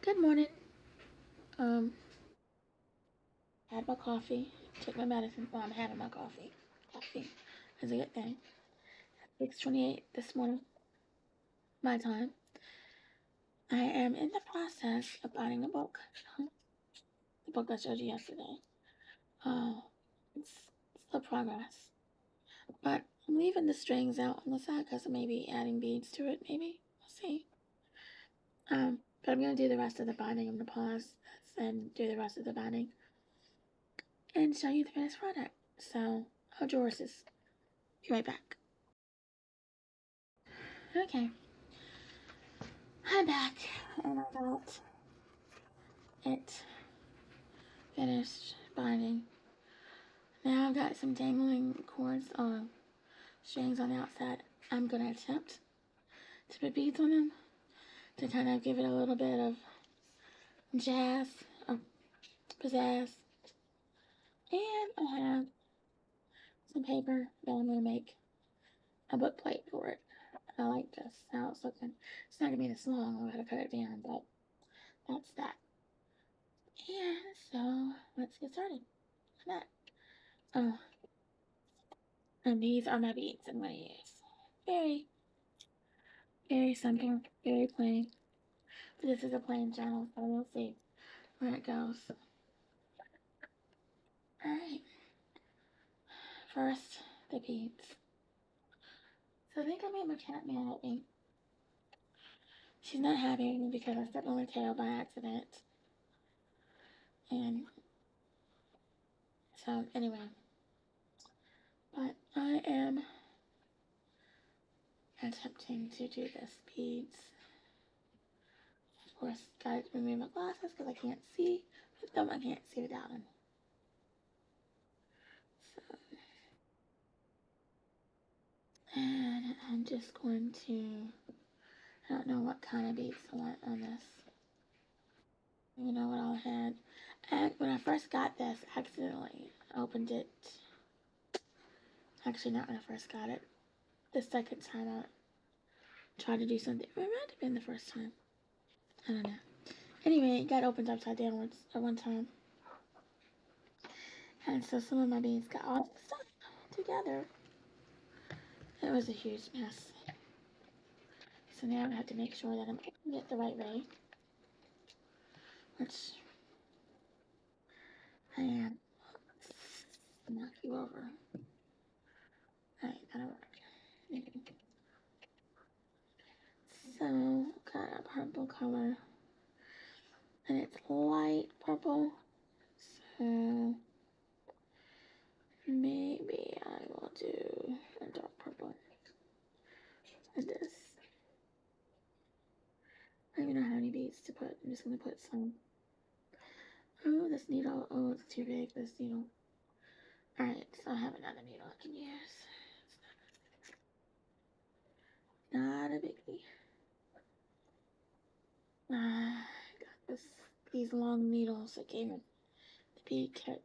Good morning. Um, had my coffee. Took my medicine. Well, I'm having my coffee. Coffee is a good thing. 6:28 this morning, my time. I am in the process of writing a book. The book I showed you yesterday. Uh, it's still progress, but I'm leaving the strings out on the side because I may be adding beads to it. Maybe we'll see. But I'm gonna do the rest of the binding. I'm gonna pause and do the rest of the binding and show you the finished product. So, hold your horses. Be right back. Okay, I'm back and I got it finished binding. Now I've got some dangling cords on strings on the outside. I'm gonna attempt to put beads on them to kind of give it a little bit of jazz or pizzazz. And I have some paper that I'm gonna make a book plate for it. I like this, how it's looking. It's not gonna be this long, I'm gonna cut it down, but that's that. And so let's get started with that. Oh, and these are my beads I'm gonna use. Very, very simple, very plain. But this is a plain journal, so we'll see where it goes. Alright. First, the beads. So I think I made my cat mad at me. She's not happy with me because I stepped on her tail by accident. And so, anyway. But I am attempting to do this beads. Of course, gotta remove my glasses because I can't see. With them, I can't see without them. So, and I'm just going to, I don't know what kind of beads I want on this. You know what I had? And when I first got this, I accidentally opened it. Actually, not when I first got it. The second time I tried to do something. It might have been the first time. I don't know. Anyway, it got opened upside downwards at one time. And so some of my beads got all stuck together. It was a huge mess. So now I have to make sure that I'm opening it the right way. Which I am. Knock you over. Alright, that'll work. So, got a purple color. And it's light purple. So, maybe I will do a dark purple. Like this. I don't even know how many beads to put. I'm just going to put some. Oh, this needle. Oh, it's too big, this needle. Alright, so I have another needle I can use. Not a biggie. I got these long needles that came in the bead kit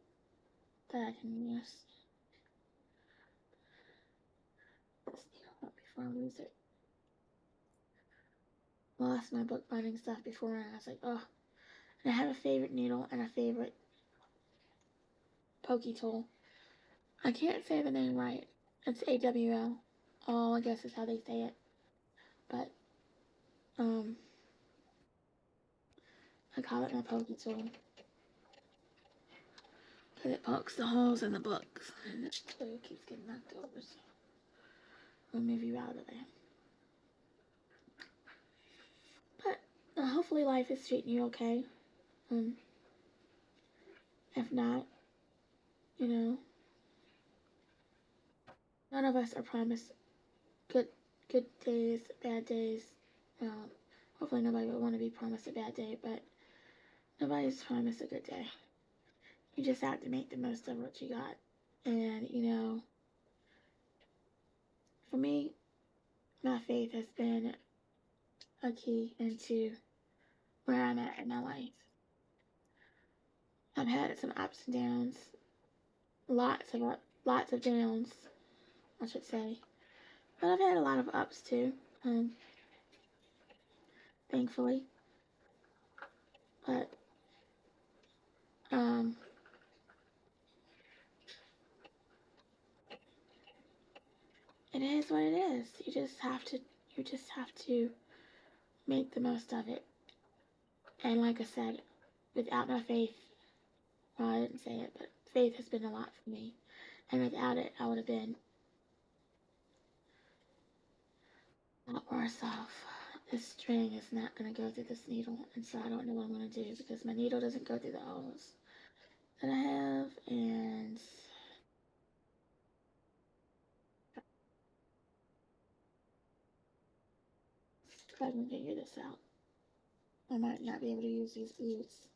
that I can use. This needle up before I lose it. Lost my bookbinding stuff before and I was like, oh. And I have a favorite needle and a favorite pokey tool. I can't say the name right. It's AWL. Oh, I guess is how they say it. But, I call it my pokey tool. Because it pokes the holes in the books. And the glue keeps getting knocked over, so I'll move you out of there. But, hopefully life is treating you okay. If not, you know, none of us are promised good days, bad days. Hopefully nobody would want to be promised a bad day, but nobody's promised a good day. You just have to make the most of what you got. And, you know, for me, my faith has been a key into where I'm at in my life. I've had some ups and downs, lots of downs, I should say. But I've had a lot of ups too, thankfully. But it is what it is. You just have to make the most of it. And like I said, without my faith, well, I didn't say it, but faith has been a lot for me. And without it, I would have been a lot worse off. This string is not going to go through this needle, and so I don't know what I'm going to do because my needle doesn't go through the holes that I have, and if I can figure this out, I might not be able to use these beads,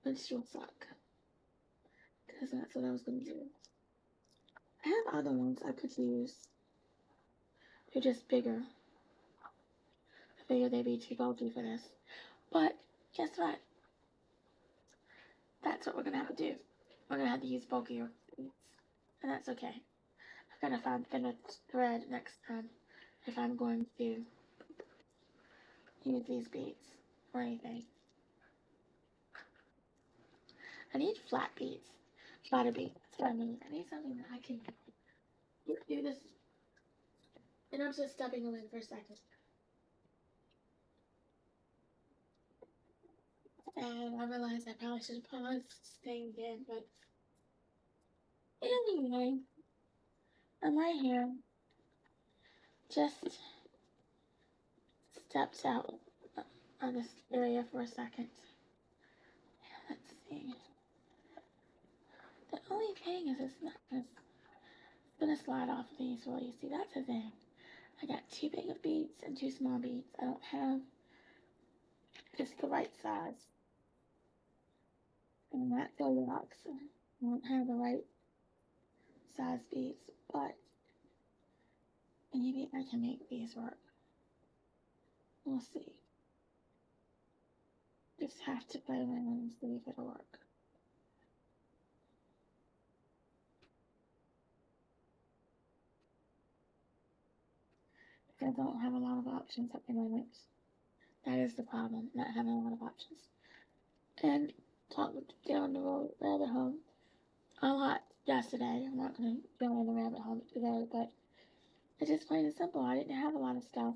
but it will suck because that's what I was going to do. I have other ones I could use. They're just bigger. I figured they'd be too bulky for this. But guess what? That's what we're going to have to do. We're going to have to use bulkier beads. And that's okay. I've got to find thinner thread next time if I'm going to use these beads or anything. I need flat beads. Flatter beads. That's what I mean. I need something that I can do this. And I'm just stepping away for a second. And I realized I probably should have paused this thing again, but anyway, I'm right here. Just stepped out of this area for a second. Let's see. The only thing is it's gonna slide off of these. Well, you see, that's the thing. I got too big of beads and too small beads. I don't have just the right size. And that's Goldilocks. I don't have the right size beads, but maybe I can make these work. We'll see. Just have to play around and see if it'll work. I don't have a lot of options at the moment. That is the problem, not having a lot of options. And talking down the road, rabbit hole, a lot yesterday. I'm not going to go in the rabbit hole today, but it's just plain and simple. I didn't have a lot of stuff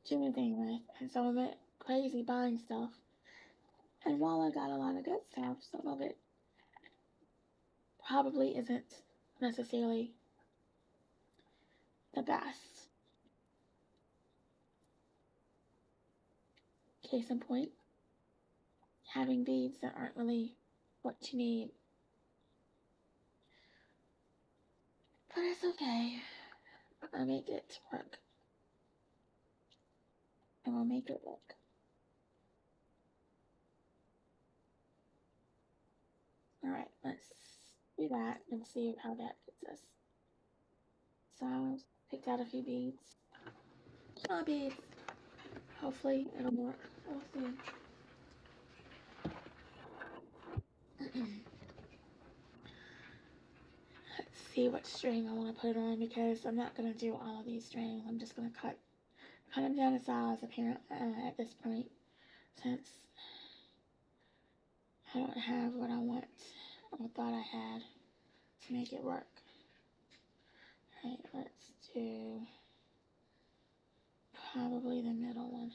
to do anything with, and so I went crazy buying stuff. And while I got a lot of good stuff, some of it probably isn't necessarily the best. Case in point, having beads that aren't really what you need. But it's okay. I'll make it work. And we'll make it work. Alright, let's do that and see how that gets us. So I picked out a few beads. Small beads. Hopefully it'll work. We'll see. Let's see what string I want to put on because I'm not going to do all of these strings. I'm just going to cut them down to size apparently at this point since I don't have what I want or thought I had to make it work. Alright, let's do probably the middle one.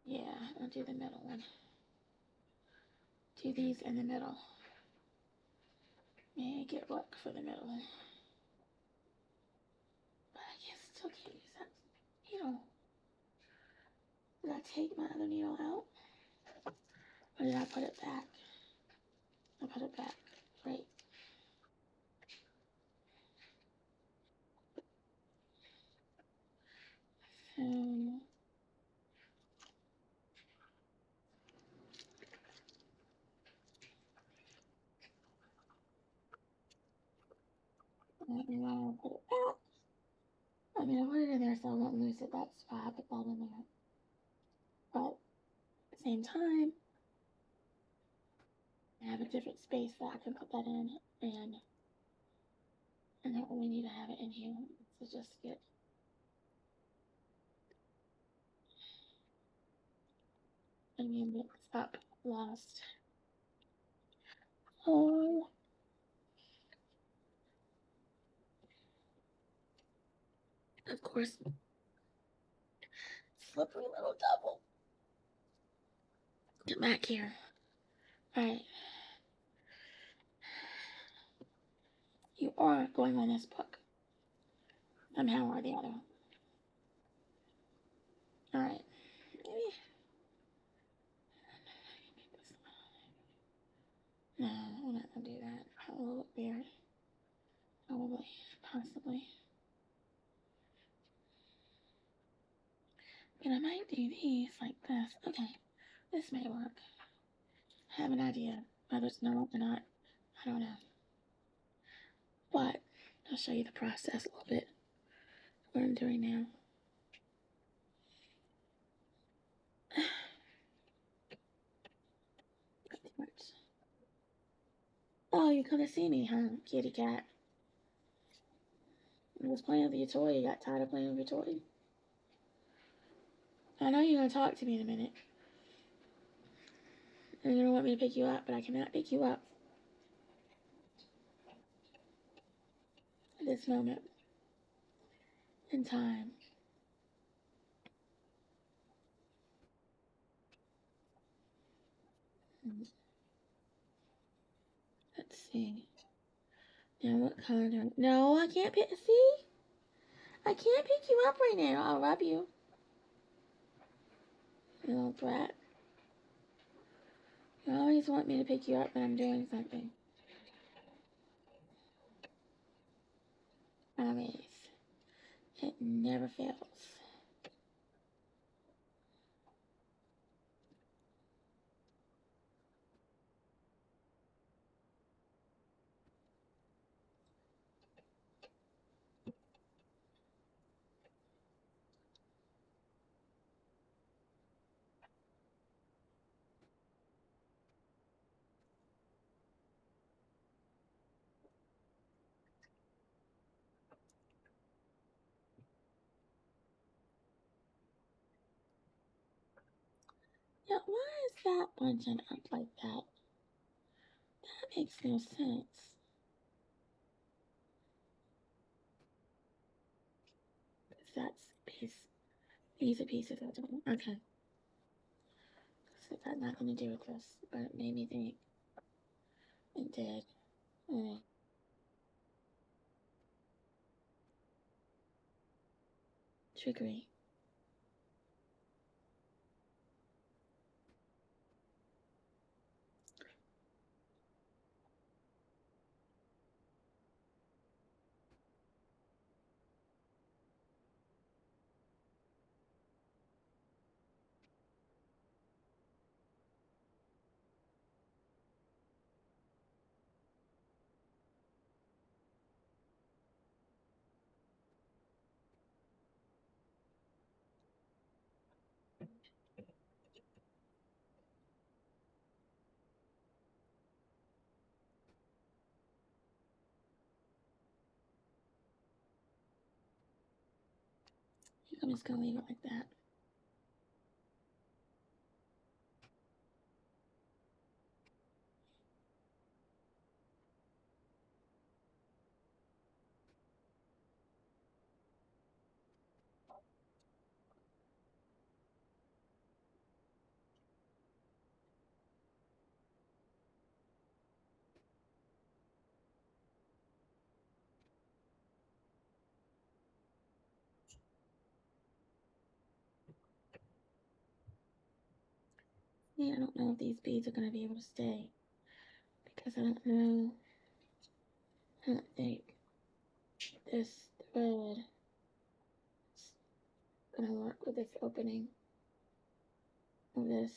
Yeah, I'll do the middle one. Do these in the middle. Make it work for the middle. But I still can't use that needle. Did I take my other needle out? Or did I put it back? I put it back. Great. And I'll put it back. I mean, I put it in there so I won't lose it. That's why I put that in there. But at the same time, I have a different space that I can put that in, and I don't really need to have it in here. So just get me a mix up lost. Oh. Of course. Slippery little double. Get back here. Alright. You are going on this book. Somehow or the other. Alright. Maybe. No, I'm not gonna do that. That will look weird. Probably. Possibly. But I might do these like this. Okay. This may work. I have an idea. Whether it's gonna work or not, I don't know. But I'll show you the process a little bit. What I'm doing now. Too much. Oh, you come to see me, huh, kitty cat? I was playing with your toy. You got tired of playing with your toy? I know you're gonna talk to me in a minute. And you're gonna want me to pick you up, but I cannot pick you up at this moment in time. Let's see. Now what color do I... No, I can't pick... See? I can't pick you up right now. I'll rub you. You little brat. You always want me to pick you up when I'm doing something. Always. It never fails. Yeah, why is that bunching up like that? That makes no sense. That's a piece. These are pieces of it. Okay. So that's nothing to do with this, but it made me think. It did. Trickery. I'm just gonna leave it like that. Yeah, I don't know if these beads are gonna be able to stay because I don't know. I don't think this thread is gonna work with this opening of this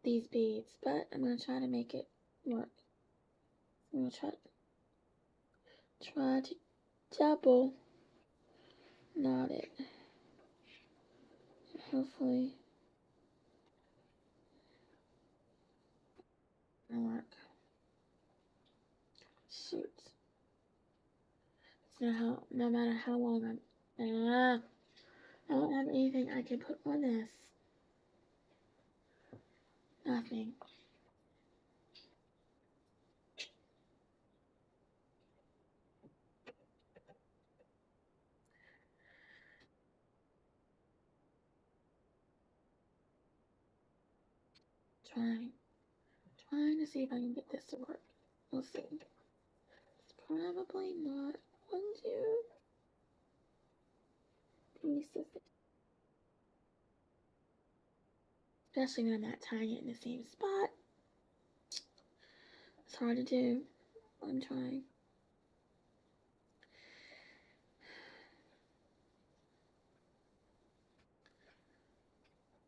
these beads, but I'm gonna try to make it work. I'm gonna try to double knot it. Hopefully it'll work. Shoot. No matter how long I don't have anything I can put on this. Nothing. Trying to see if I can get this to work. We'll see. It's probably not going to be sufficient. Especially when I'm not tying it in the same spot. It's hard to do. I'm trying.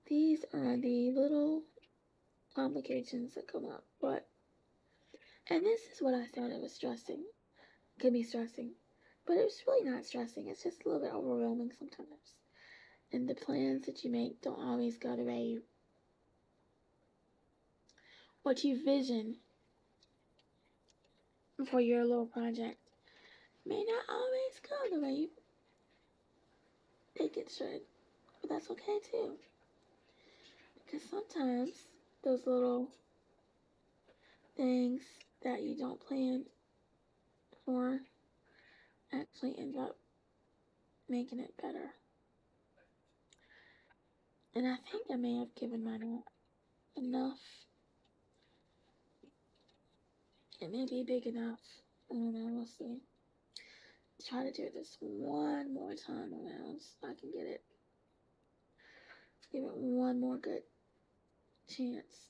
These are the little complications that come up, and this is what I thought it was stressing. Could be stressing, but it's really not stressing. It's just a little bit overwhelming sometimes. And the plans that you make don't always go the way what you vision for your little project may not always go the way you think it should. But that's okay too. Because sometimes those little things that you don't plan for actually end up making it better. And I think I may have given mine enough. It may be big enough. I don't know, we'll see. Try to do this one more time around so I can get it. Give it one more good chance.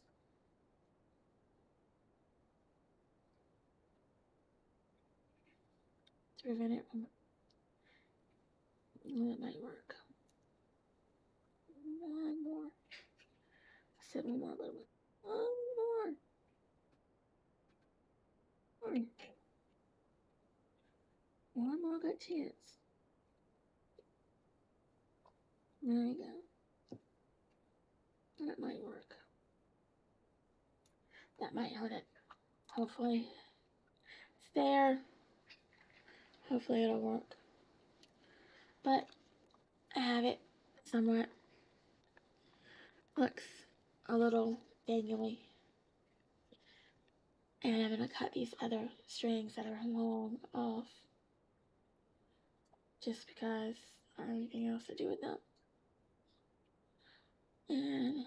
To prevent it from... Well, it might work. One more. I said one more, but one more. One more good chance. There we go. That might work. That might hold it. Hopefully. It's there. Hopefully it'll work. But I have it somewhat. Looks a little dangly. And I'm going to cut these other strings that are long off. Just because I don't have anything else to do with them. And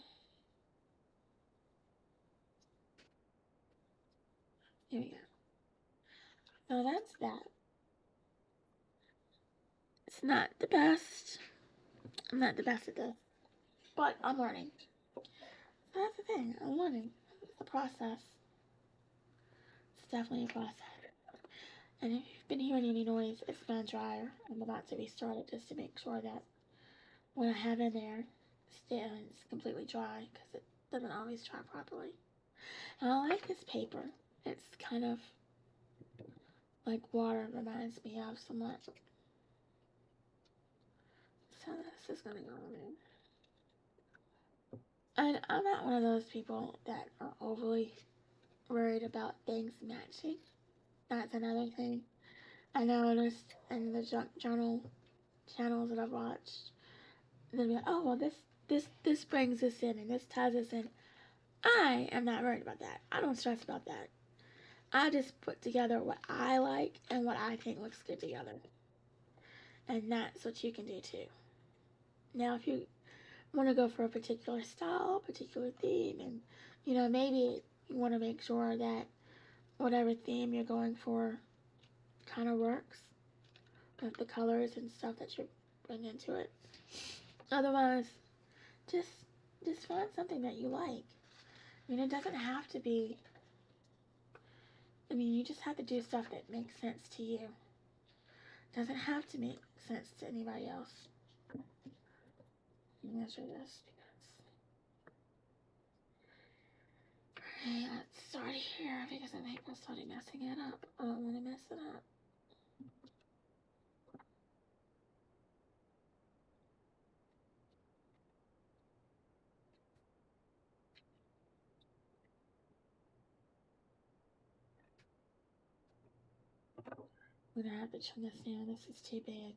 here we go. So that's that. It's not the best. I'm not the best at this. But I'm learning. That's the thing. I'm learning. It's a process. It's definitely a process. And if you've been hearing any noise, it's my dryer. I'm about to restart it just to make sure that what I have in there it's completely dry because it doesn't always dry properly. And I like this paper. It's kind of like water, reminds me of somewhat. So this is gonna go in. And I'm not one of those people that are overly worried about things matching. That's another thing I noticed in the junk journal channels that I've watched. They'll be like, oh well, this brings this in and this ties this in. I am not worried about that. I don't stress about that. I just put together what I like and what I think looks good together. And that's what you can do too. Now, if you want to go for a particular style, particular theme, and maybe you want to make sure that whatever theme you're going for kind of works with the colors and stuff that you bring into it. Otherwise, just find something that you like. It doesn't have to be. You just have to do stuff that makes sense to you. It doesn't have to make sense to anybody else. Measure this because let's start here because I think I'm starting messing it up. I don't want to mess it up. I'm gonna have to trim this down. This is too big.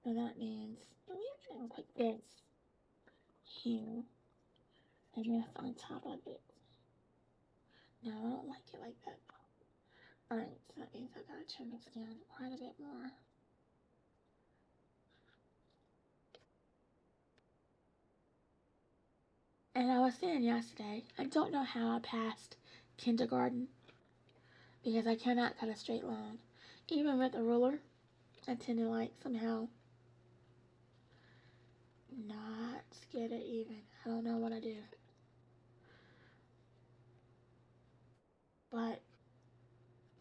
So that means I'm going to put this here and this on top of it. No, I don't like it like that. Alright, so that means I've got to trim this down quite a bit more. And I was saying yesterday, I don't know how I passed kindergarten because I cannot cut a straight line. Even with a ruler, I tend to like somehow not get it even. I don't know what I do. But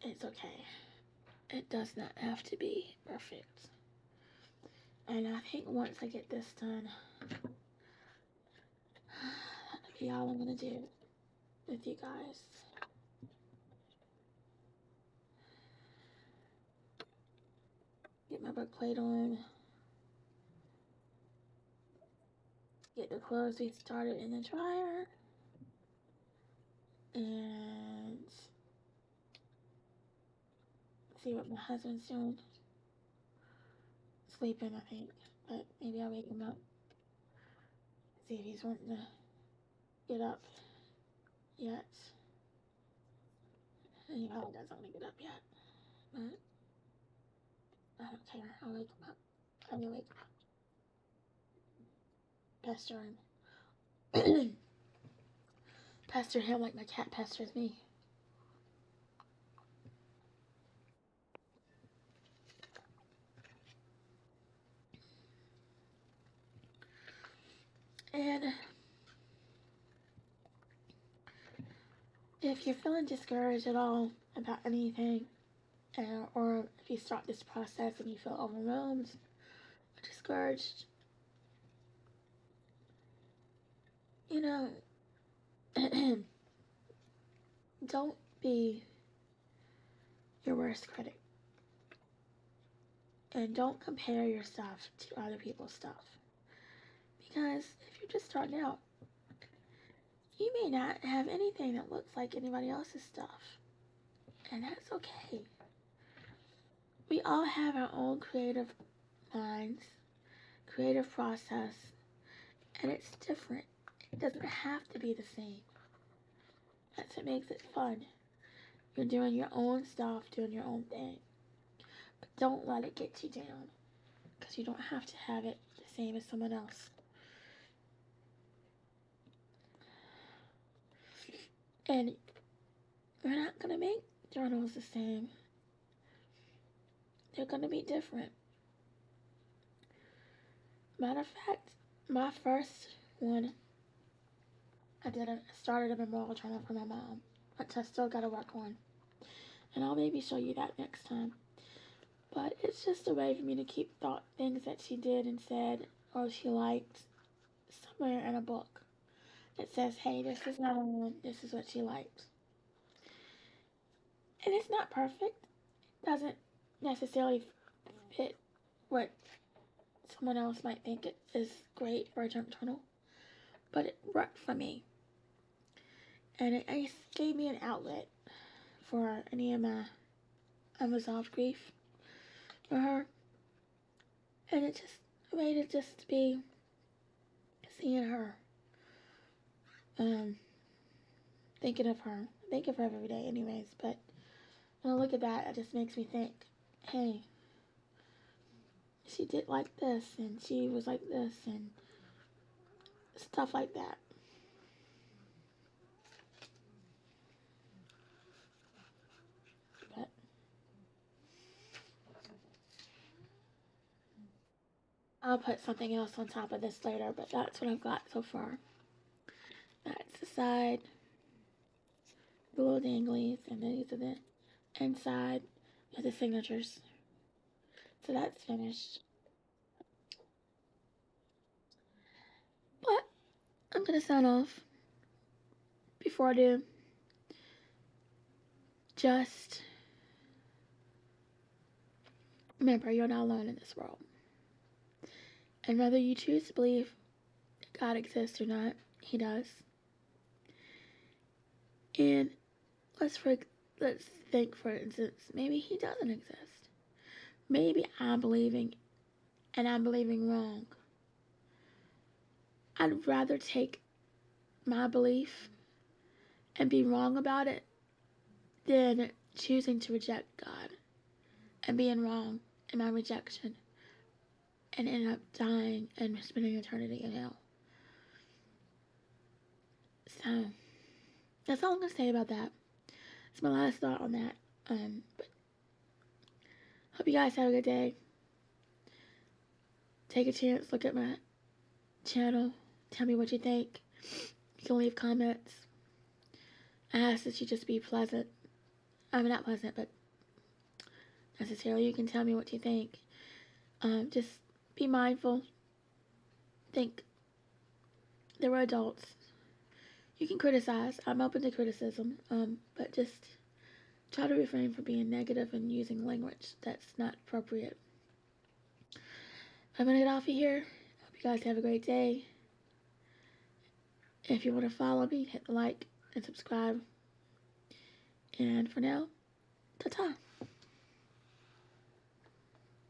it's okay. It does not have to be perfect. And I think once I get this done, that'll be all I'm gonna do with you guys. Get my book plate on. Get the clothes we started in the dryer. And see what my husband's doing. Sleeping, I think. But maybe I'll wake him up. See if he's wanting to get up yet. He probably doesn't want to get up yet. But I don't care. I'll wake him up. I will wake him up. Pester him. Pester him like my cat pesters me. And if you're feeling discouraged at all about anything, or if you start this process and you feel overwhelmed or discouraged, you know, don't be your worst critic. And don't compare your stuff to other people's stuff. Because if you're just starting out, you may not have anything that looks like anybody else's stuff. And that's okay. We all have our own creative minds, creative process, and it's different. It doesn't have to be the same. That's what makes it fun. You're doing your own stuff, doing your own thing. But don't let it get you down, because you don't have to have it the same as someone else. And we're not going to make journals the same. They're going to be different. Matter of fact, my first one, I started a memorial journal for my mom, which I still got to work on. And I'll maybe show you that next time. But it's just a way for me to keep things that she did and said or she liked somewhere in a book that says, hey, this is not one, this is what she liked. And it's not perfect. It doesn't necessarily fit what someone else might think it is great for a junk journal. But it worked for me. And it gave me an outlet for any of my unresolved grief for her. And it just made it just be seeing her, thinking of her. I think of her every day anyways, but when I look at that, it just makes me think, hey, she did like this, and she was like this, and stuff like that. But I'll put something else on top of this later, but that's what I've got so far. That's the side, the little danglies, and these are the inside of the signatures. So that's finished. But I'm gonna sign off. Before I do, just remember you're not alone in this world. And whether you choose to believe that God exists or not, He does. And let's think, for instance, maybe He doesn't exist. Maybe I'm believing and I'm believing wrong. I'd rather take my belief and be wrong about it than choosing to reject God and being wrong in my rejection and end up dying and spending eternity in hell. So, that's all I'm going to say about that. It's my last thought on that. But hope you guys have a good day. Take a chance, look at my channel, tell me what you think. You can leave comments. I ask that you just be pleasant. I mean, not pleasant, but necessarily. You can tell me what you think. Just be mindful. Think there were adults. You can criticize. I'm open to criticism. But just try to refrain from being negative and using language that's not appropriate. I'm going to get off of here. Hope you guys have a great day. If you want to follow me, hit the like and subscribe. And for now, ta-ta.